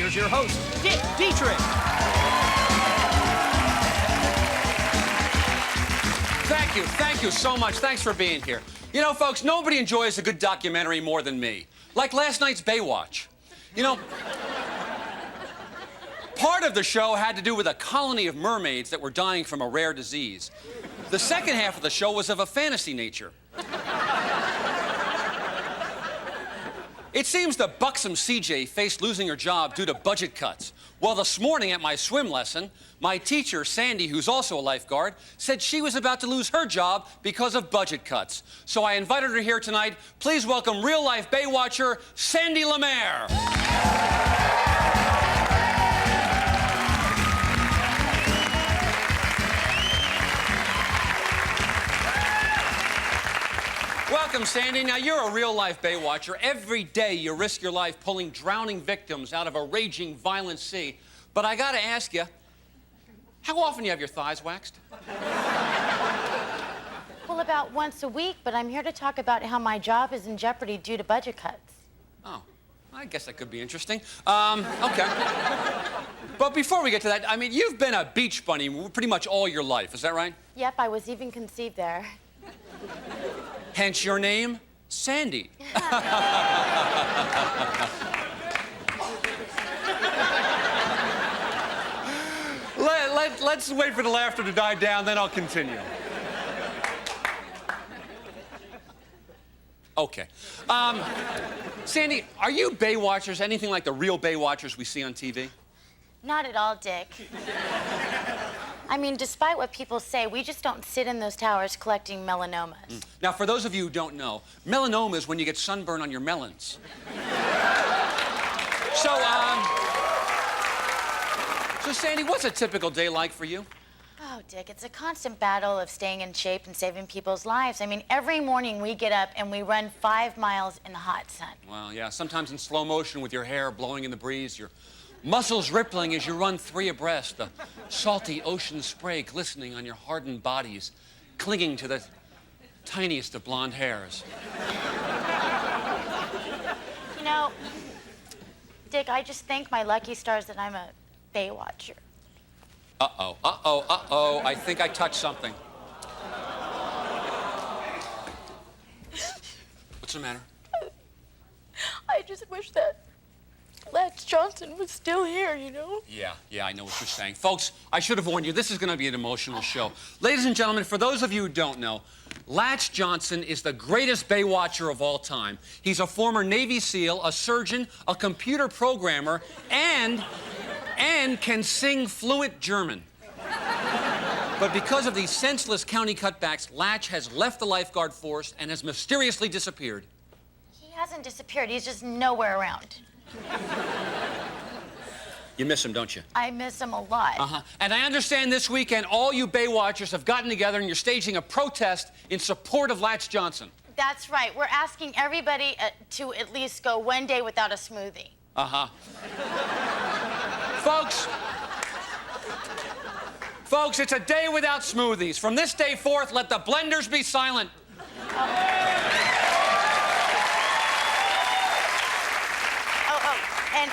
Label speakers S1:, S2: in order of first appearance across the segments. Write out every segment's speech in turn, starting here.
S1: here's your host, Dietrick. Thank you so much. Thanks for being here. You know, folks, nobody enjoys a good documentary more than me. Like last night's Baywatch. You know, part of the show had to do with a colony of mermaids that were dying from a rare disease. The second half of the show was of a fantasy nature. It seems the buxom CJ faced losing her job due to budget cuts. Well, this morning at my swim lesson, my teacher, Sandy, who's also a lifeguard, said she was about to lose her job because of budget cuts. So I invited her here tonight. Please welcome real-life Baywatcher, Sandy Lemaire. Welcome, Sandy. Now, you're a real-life Baywatcher. Every day you risk your life pulling drowning victims out of a raging, violent sea. But I gotta ask you, how often do you have your thighs waxed?
S2: Well, about once a week, but I'm here to talk about how my job is in jeopardy due to budget cuts.
S1: Oh, I guess that could be interesting. Okay. But before we get to that, I mean, you've been a beach bunny pretty much all your life, is that right?
S2: Yep, I was even conceived there.
S1: Hence your name, Sandy. Let's wait for the laughter to die down, then I'll continue. Okay. Sandy, are you Baywatchers anything like the real Baywatchers we see on TV?
S2: Not at all, Dick. I mean, despite what people say, we just don't sit in those towers collecting melanomas.
S1: Now, for those of you who don't know, melanoma is when you get sunburn on your melons. So, Sandy, what's a typical day like for you?
S2: Oh, Dick, it's a constant battle of staying in shape and saving people's lives. I mean, every morning we get up and we run 5 miles in the hot sun.
S1: Well, yeah, sometimes in slow motion with your hair blowing in the breeze, your muscles rippling as you run 3 abreast, the salty ocean spray glistening on your hardened bodies, clinging to the tiniest of blonde hairs.
S2: You know, Dick, I just thank my lucky stars that I'm a Baywatcher.
S1: Uh-oh. I think I touched something. What's the matter?
S2: I just wish that Lex Johnson was still here, you know?
S1: Yeah, I know what you're saying. Folks, I should have warned you, this is going to be an emotional show. Ladies and gentlemen, for those of you who don't know, Latch Johnson is the greatest Baywatcher of all time. He's a former Navy SEAL, a surgeon, a computer programmer, and can sing fluent German. But because of these senseless county cutbacks, Latch has left the lifeguard force and has mysteriously disappeared.
S2: He hasn't disappeared. He's just nowhere around.
S1: You miss him, don't you?
S2: I miss him a lot.
S1: And I understand this weekend all you Baywatchers have gotten together and you're staging a protest in support of Latch Johnson.
S2: That's right. We're asking everybody to at least go 1 day without a smoothie.
S1: Folks, it's a day without smoothies. From this day forth, let the blenders be silent.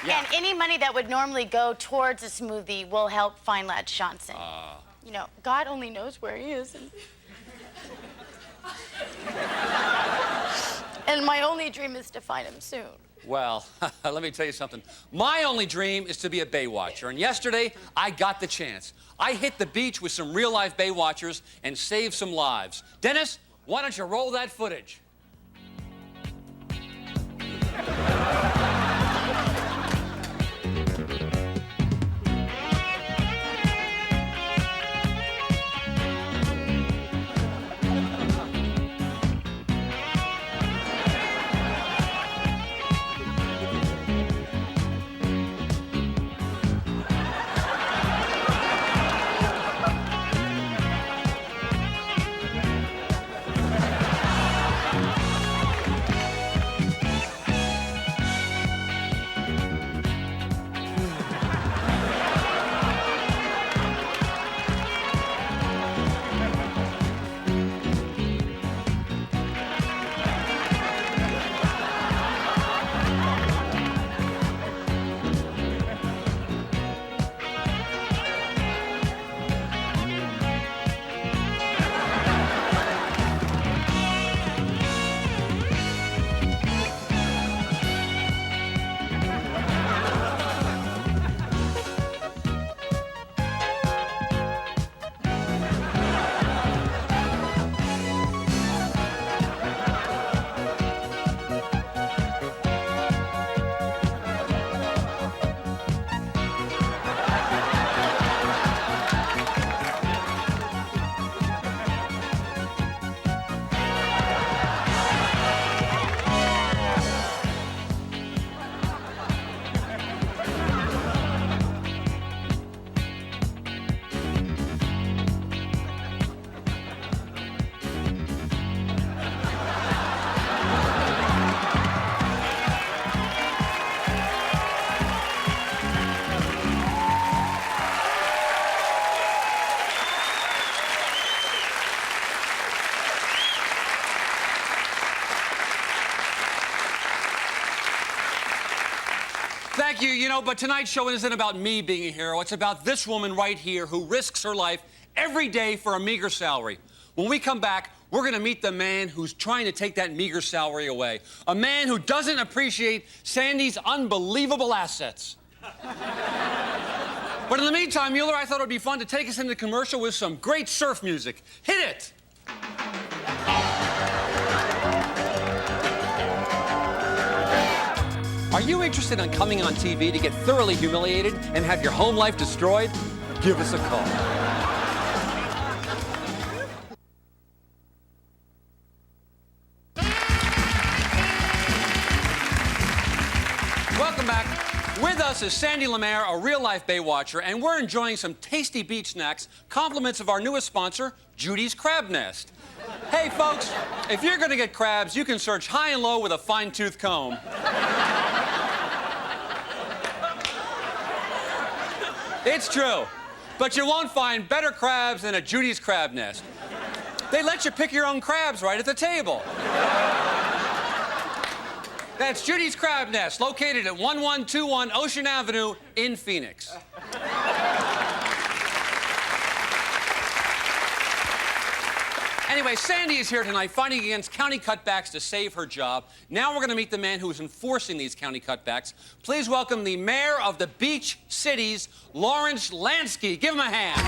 S2: And any money that would normally go towards a smoothie will help find Latch Johnson. You know, God only knows where he is. And my only dream is to find him soon.
S1: Well, let me tell you something. My only dream is to be a Baywatcher, and yesterday, I got the chance. I hit the beach with some real-life Baywatchers and saved some lives. Dennis, why don't you roll that footage? Thank you. You know, but tonight's show isn't about me being a hero. It's about this woman right here who risks her life every day for a meager salary. When we come back, we're going to meet the man who's trying to take that meager salary away. A man who doesn't appreciate Sandy's unbelievable assets. But in the meantime, Mueller, I thought it would be fun to take us into the commercial with some great surf music. Hit it! Are you interested in coming on TV to get thoroughly humiliated and have your home life destroyed? Give us a call. Welcome back. With us is Sandy Lemaire, a real-life Baywatcher, and we're enjoying some tasty beach snacks, compliments of our newest sponsor, Judy's Crab Nest. Hey, folks, if you're going to get crabs, you can search high and low with a fine-tooth comb. It's true, but you won't find better crabs than a Judy's Crab Nest. They let you pick your own crabs right at the table. That's Judy's Crab Nest, located at 1121 Ocean Avenue in Phoenix. Anyway, Sandy is here tonight fighting against county cutbacks to save her job. Now we're going to meet the man who is enforcing these county cutbacks. Please welcome the mayor of the Beach Cities, Lawrence Lansky. Give him a hand.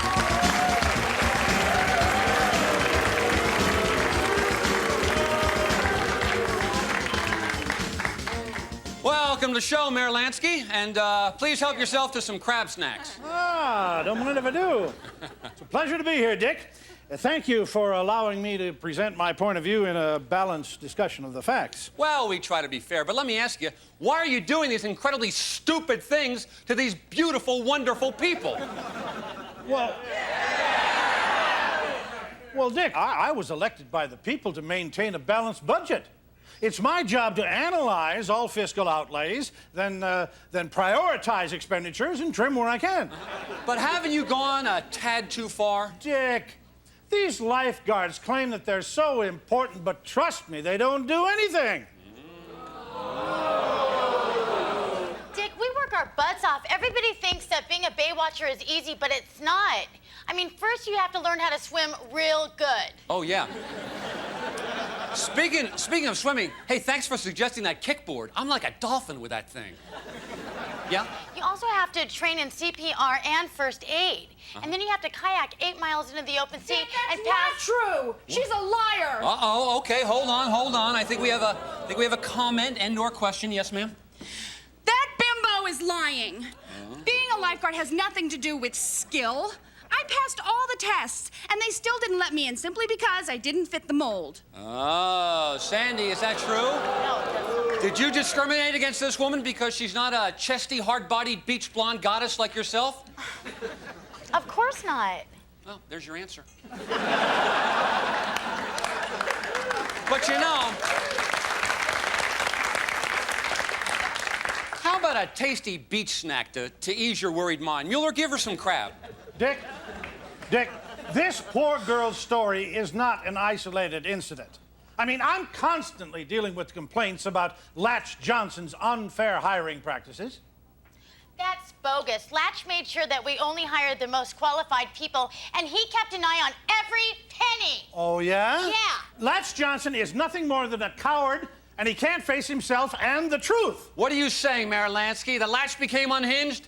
S1: Welcome to the show, Mayor Lansky, and please help yourself to some crab snacks.
S3: Don't mind if I do. It's a pleasure to be here, Dick. Thank you for allowing me to present my point of view in a balanced discussion of the facts.
S1: Well, we try to be fair, but let me ask you, why are you doing these incredibly stupid things to these beautiful, wonderful people?
S3: Well, Dick, I was elected by the people to maintain a balanced budget. It's my job to analyze all fiscal outlays, then prioritize expenditures and trim where I can.
S1: But haven't you gone a tad too far?
S3: Dick, these lifeguards claim that they're so important, but trust me, they don't do anything.
S2: Dick, we work our butts off. Everybody thinks that being a Baywatcher is easy, but it's not. I mean, first you have to learn how to swim real good.
S1: Oh, yeah. Speaking of swimming, hey, thanks for suggesting that kickboard. I'm like a dolphin with that thing. Yeah?
S2: You also have to train in CPR and first aid. And then you have to kayak 8 miles into the open sea and
S4: That's
S2: pass...
S4: not true. She's a liar.
S1: Uh-oh, okay, hold on. I think we have a comment and/or question. Yes, ma'am?
S4: That bimbo is lying. Being a lifeguard has nothing to do with skill. I passed all the tests, and they still didn't let me in simply because I didn't fit the mold.
S1: Oh, Sandy, is that true?
S2: No.
S1: Did you discriminate against this woman because she's not a chesty, hard-bodied, beach blonde goddess like yourself?
S2: Of course not.
S1: Well, there's your answer. But you know, how about a tasty beach snack to ease your worried mind? Mueller, give her some crab.
S3: Dick, this poor girl's story is not an isolated incident. I mean, I'm constantly dealing with complaints about Latch Johnson's unfair hiring practices.
S2: That's bogus. Latch made sure that we only hired the most qualified people, and he kept an eye on every penny.
S3: Oh, yeah?
S2: Yeah.
S3: Latch Johnson is nothing more than a coward, and he can't face himself and the truth.
S1: What are you saying, Mayor Lansky? The latch became unhinged?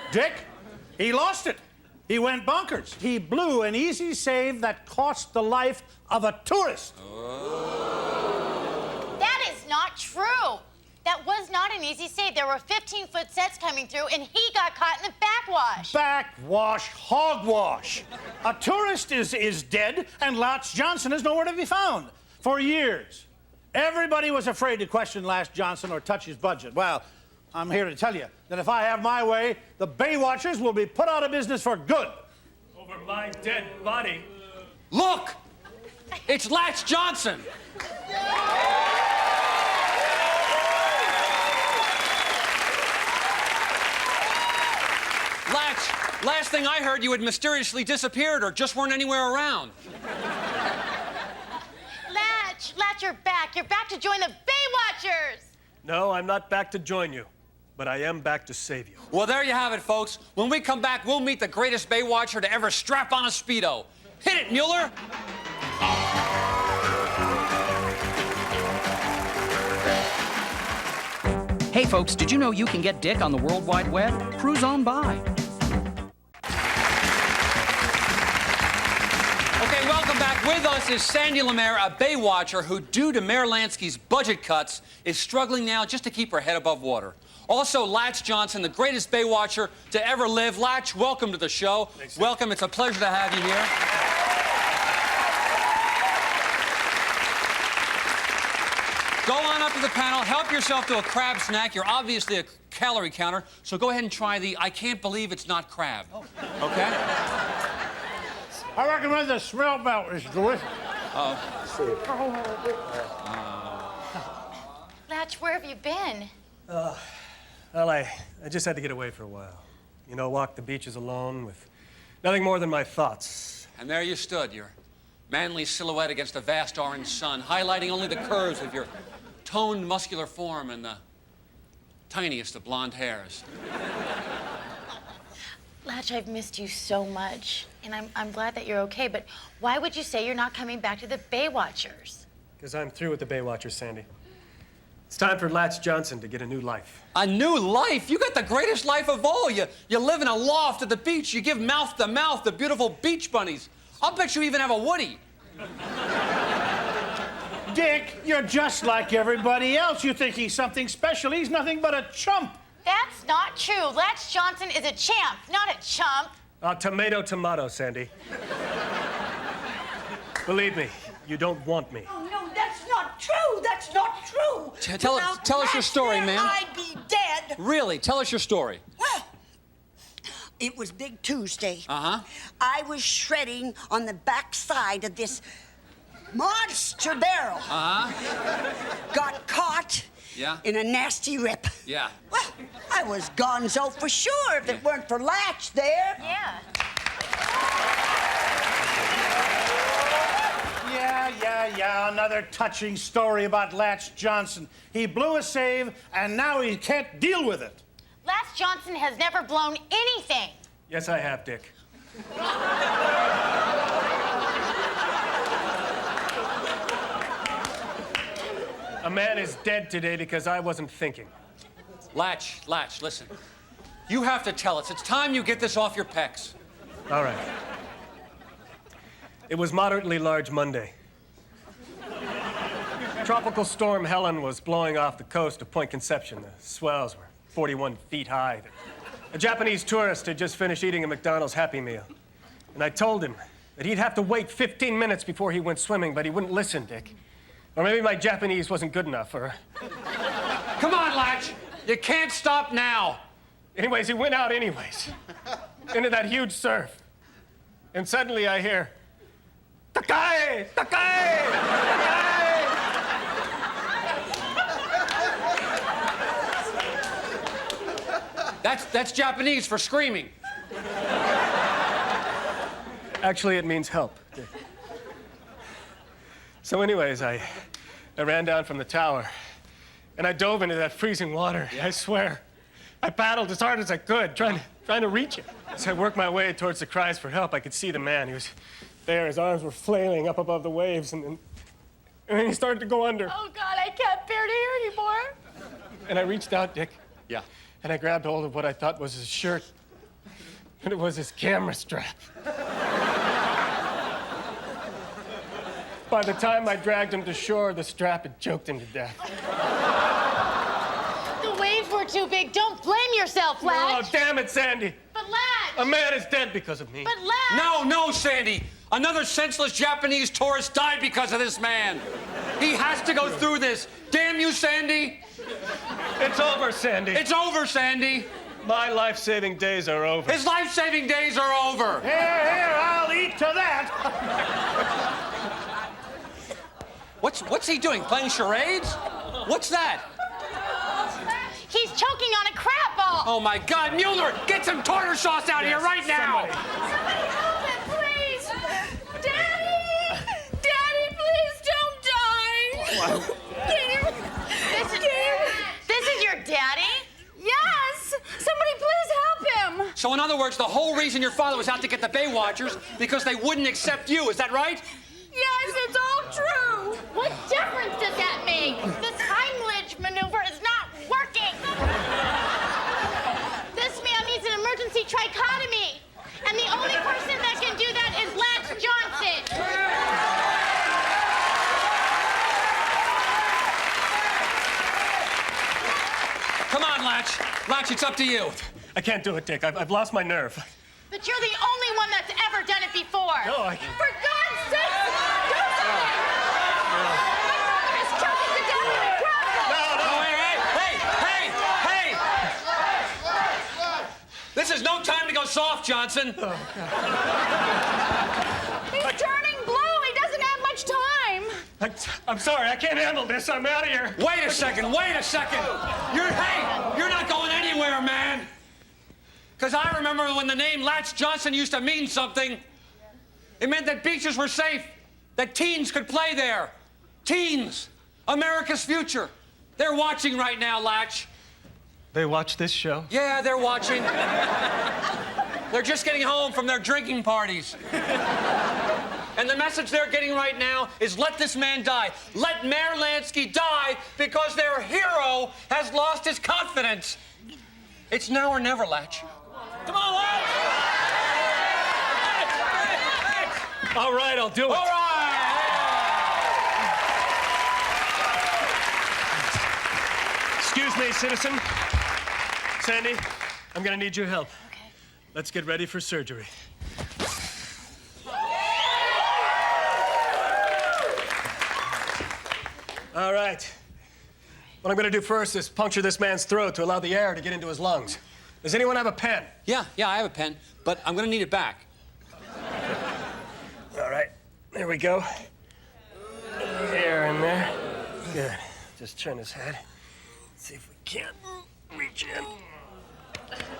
S3: Dick, he lost it. He went bonkers. He blew an easy save that cost the life of a tourist.
S2: That is not true. That was not an easy save. There were 15-foot sets coming through, and he got caught in the backwash.
S3: Backwash, hogwash. A tourist is dead, and Latch Johnson is nowhere to be found. For years, everybody was afraid to question Latch Johnson or touch his budget. Well, I'm here to tell you that if I have my way, the Baywatchers will be put out of business for good.
S5: Over my dead body.
S1: Look! It's Latch Johnson! Latch, last thing I heard, you had mysteriously disappeared or just weren't anywhere around.
S2: Latch, you're back. You're back to join the Baywatchers.
S5: No, I'm not back to join you, but I am back to save you.
S1: Well, there you have it, folks. When we come back, we'll meet the greatest Baywatcher to ever strap on a Speedo. Hit it, Mueller!
S6: Hey folks, did you know you can get Dick on the World Wide Web? Cruise on by.
S1: Okay, welcome back. With us is Sandy Lemaire, a Baywatcher who, due to Mayor Lansky's budget cuts, is struggling now just to keep her head above water. Also, Latch Johnson, the greatest Baywatcher to ever live. Latch, welcome to the show.
S5: Thanks,
S1: welcome. It's a pleasure to have you here. Go on up to the panel. Help yourself to a crab snack. You're obviously a calorie counter, so go ahead and try the I can't believe it's not crab. Okay?
S3: I recommend the smell melt. It's delicious.
S2: Latch, where have you been?
S5: Well, I just had to get away for a while. You know, walk the beaches alone with nothing more than my thoughts.
S1: And there you stood, your manly silhouette against the vast orange sun, highlighting only the curves of your toned, muscular form and the tiniest of blonde hairs.
S2: Latch, I've missed you so much, and I'm glad that you're okay, but why would you say you're not coming back to the Baywatchers?
S5: Because I'm through with the Baywatchers, Sandy. It's time for Latch Johnson to get a new life.
S1: A new life? You got the greatest life of all. You live in a loft at the beach. You give mouth to mouth to beautiful beach bunnies. I'll bet you even have a Woody.
S3: Dick, you're just like everybody else. You think he's something special. He's nothing but a chump.
S2: That's not true. Latch Johnson is a champ, not a chump.
S5: Tomato, tomato, Sandy. Believe me, you don't want me.
S7: Oh, no, that's not true. That's not true.
S1: Tell us your story,
S7: Latch,
S1: ma'am.
S7: I'd be dead.
S1: Really? Tell us your story.
S7: Well, it was Big Tuesday.
S1: Uh-huh.
S7: I was shredding on the back side of this monster barrel.
S1: Uh-huh.
S7: Got caught
S1: Yeah.
S7: in a nasty rip.
S1: Yeah.
S7: Well, I was gonzo for sure if it weren't for Latch there.
S2: Yeah.
S3: Yeah. Another touching story about Latch Johnson. He blew a save, and now he can't deal with it.
S2: Latch Johnson has never blown anything.
S5: Yes, I have, Dick. A man is dead today because I wasn't thinking.
S1: Latch, listen. You have to tell us. It's time you get this off your pecs.
S5: All right. It was moderately large Monday. Tropical storm Helen was blowing off the coast of Point Conception. The swells were 41 feet high. A Japanese tourist had just finished eating a McDonald's Happy Meal. And I told him that he'd have to wait 15 minutes before he went swimming, but he wouldn't listen, Dick. Or maybe my Japanese wasn't good enough, or...
S1: Come on, Latch. You can't stop now.
S5: Anyways, he went out anyways. Into that huge surf. And suddenly I hear... Takai! Takai! Takai!
S1: That's Japanese for screaming.
S5: Actually, it means help. So anyways, I ran down from the tower, and I dove into that freezing water. I swear. I paddled as hard as I could, trying to reach it. As I worked my way towards the cries for help, I could see the man. He was there. His arms were flailing up above the waves, and then he started to go under.
S2: Oh, God, I can't bear to hear anymore.
S5: And I reached out, Dick.
S1: Yeah.
S5: And I grabbed hold of what I thought was his shirt. And it was his camera strap. By the time I dragged him to shore, the strap had choked him to death.
S2: The waves were too big. Don't blame yourself,
S5: Oh,
S2: Latch.
S5: damn it, Sandy.
S2: But Latch.
S5: A man is dead because of me.
S2: But Latch.
S1: No, Sandy. Another senseless Japanese tourist died because of this man. He has to go through this. Damn you, Sandy.
S5: It's over, Sandy.
S1: It's over, Sandy.
S5: My life-saving days are over.
S1: His life-saving days are over.
S3: Here, I'll eat to that.
S1: What's he doing? Playing charades? What's that?
S2: He's choking on a crab ball.
S1: Oh, my God. Mueller, get some tartar sauce out here right now.
S4: Somebody help him, please! Daddy! Daddy, please don't die!
S2: This is
S1: So in other words, the whole reason your father was out to get the Baywatchers because they wouldn't accept you. Is that right?
S4: Yes, it's all true.
S2: What difference does that make? This Heimlich maneuver is not working. This man needs an emergency trichotomy. And the only person that can do that is Latch Johnson.
S1: Come on, Latch. Latch, it's up to you.
S5: I can't do it, Dick. I've lost my nerve.
S2: But you're the only one that's ever done it before.
S5: No,
S2: For God's sake, do something! My brother is choking to death in a crowd.
S1: Oh, hey! This is no time to go soft, Johnson.
S4: He's turning blue. He doesn't have much time.
S5: I'm sorry. I can't handle this. I'm out of here.
S1: Wait a second. You're not going anywhere, man. Because I remember when the name Latch Johnson used to mean something. It meant that beaches were safe, that teens could play there. Teens, America's future. They're watching right now, Latch.
S5: They watch this show?
S1: Yeah, they're watching. They're just getting home from their drinking parties. And the message they're getting right now is let this man die. Let Mayor Lansky die because their hero has lost his confidence. It's now or never, Latch. Come on, Latch!
S5: All right, I'll do it.
S1: All right!
S5: Excuse me, citizen. Sandy, I'm gonna need your help.
S2: Okay.
S5: Let's get ready for surgery. All right. What I'm gonna do first is puncture this man's throat to allow the air to get into his lungs. Does anyone have a pen?
S1: Yeah, I have a pen, but I'm gonna need it back.
S5: All right, there we go. Air in there. Good. Just turn his head. See if we can't reach in.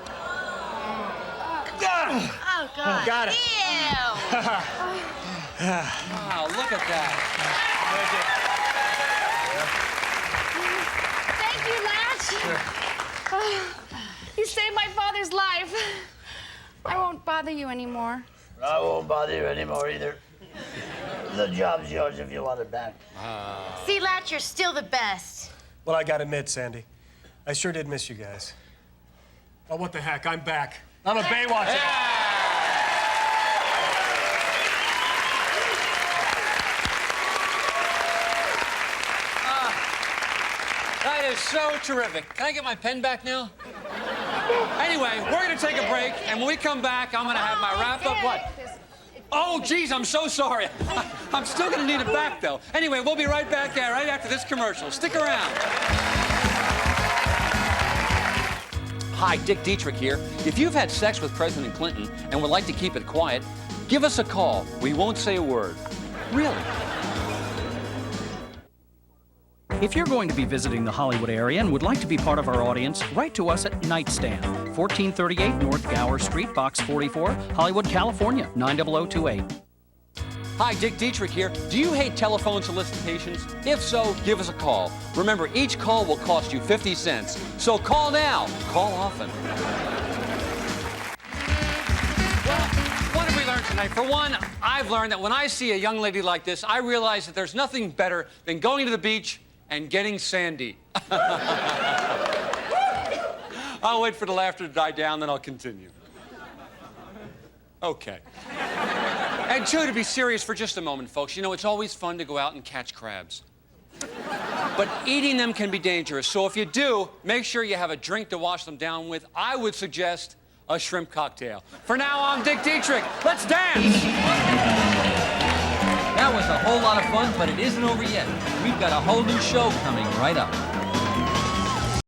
S2: Oh, God.
S5: Got it.
S2: Ew.
S1: Wow, look at that.
S4: Thank you, Latch. You saved my father's life. I won't bother you anymore.
S8: I won't bother you anymore either. The job's yours if you want it back.
S2: See, Latch, you're still the best.
S5: Well, I gotta admit, Sandy, I sure did miss you guys. Oh, what the heck? I'm back. I'm a Baywatcher.
S1: That is so terrific. Can I get my pen back now? Anyway, we're gonna take a break, and when we come back, I'm gonna have my wrap-up. What? Oh, geez, I'm so sorry. I'm still gonna need it back, though. Anyway, we'll be right back there, right after this commercial. Stick around. Hi, Dick Dietrick here. If you've had sex with President Clinton and would like to keep it quiet, give us a call. We won't say a word. Really.
S6: If you're going to be visiting the Hollywood area and would like to be part of our audience, write to us at Nightstand, 1438 North Gower Street, Box 44, Hollywood, California, 90028.
S1: Hi, Dick Dietrick here. Do you hate telephone solicitations? If so, give us a call. Remember, each call will cost you 50 cents. So call now. Call often. Well, what have we learned tonight? For one, I've learned that when I see a young lady like this, I realize that there's nothing better than going to the beach and getting sandy. I'll wait for the laughter to die down, then I'll continue. Okay. And two, to be serious for just a moment, folks, you know, it's always fun to go out and catch crabs. But eating them can be dangerous, so if you do, make sure you have a drink to wash them down with. I would suggest a shrimp cocktail. For now, I'm Dick Dietrick. Let's dance!
S9: That was a whole lot of fun, but it isn't over yet. We've got a whole new show coming right up.